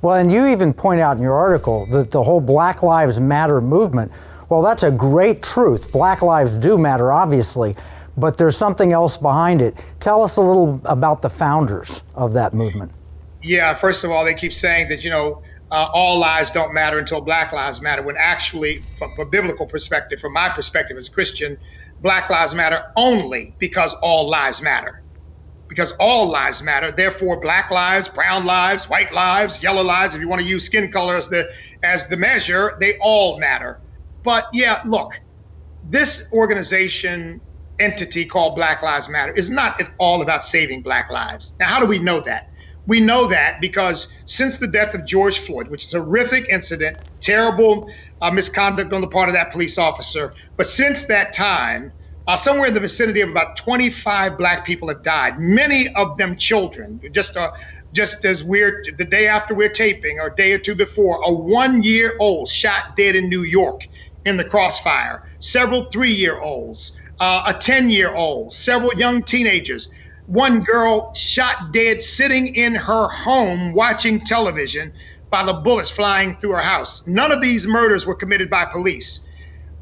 Well, and you even point out in your article that the whole Black Lives Matter movement, well, that's a great truth. Black lives do matter, obviously, but there's something else behind it. Tell us a little about the founders of that movement. Yeah, first of all, they keep saying that, all lives don't matter until Black lives matter, when actually, from a biblical perspective, from my perspective as a Christian, Black lives matter only because all lives matter. Because all lives matter, therefore Black lives, brown lives, white lives, yellow lives, if you want to use skin color as the measure, they all matter. But yeah, look, this organization entity called Black Lives Matter is not at all about saving Black lives. Now, how do we know that? We know that because since the death of George Floyd, which is a horrific incident, terrible misconduct on the part of that police officer, but since that time, somewhere in the vicinity of about 25 Black people have died, many of them children. Just as the day after we're taping, or a day or two before, a 1-year-old shot dead in New York in the crossfire, several 3-year-olds, a 10-year-old, several young teenagers. One girl shot dead sitting in her home watching television by the bullets flying through her house. None of these murders were committed by police.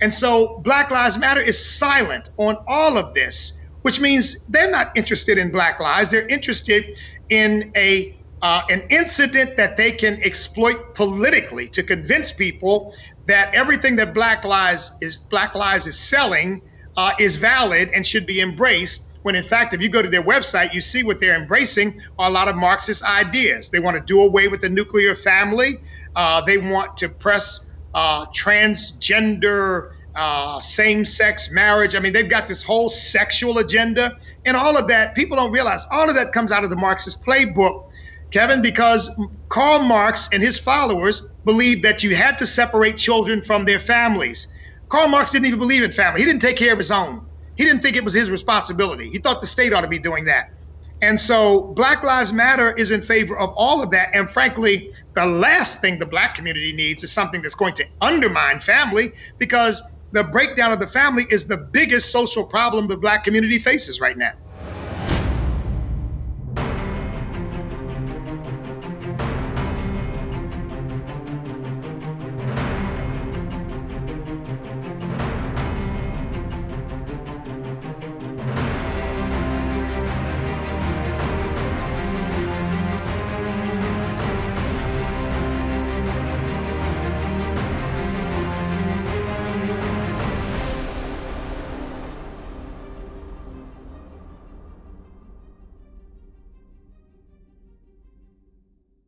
And so Black Lives Matter is silent on all of this, which means they're not interested in Black lives. They're interested in an incident that they can exploit politically to convince people that everything that Black Lives is selling is valid and should be embraced. When in fact, if you go to their website, you see what they're embracing are a lot of Marxist ideas. They want to do away with the nuclear family. They want to press transgender, same-sex marriage. I mean, they've got this whole sexual agenda, and all of that, people don't realize, all of that comes out of the Marxist Playbook, Kevin, because Karl Marx and his followers believed that you had to separate children from their families. Karl Marx didn't even believe in family. He didn't take care of his own. He didn't think it was his responsibility. He thought the state ought to be doing that. And so Black Lives Matter is in favor of all of that. And frankly, the last thing the Black community needs is something that's going to undermine family, because the breakdown of the family is the biggest social problem the Black community faces right now.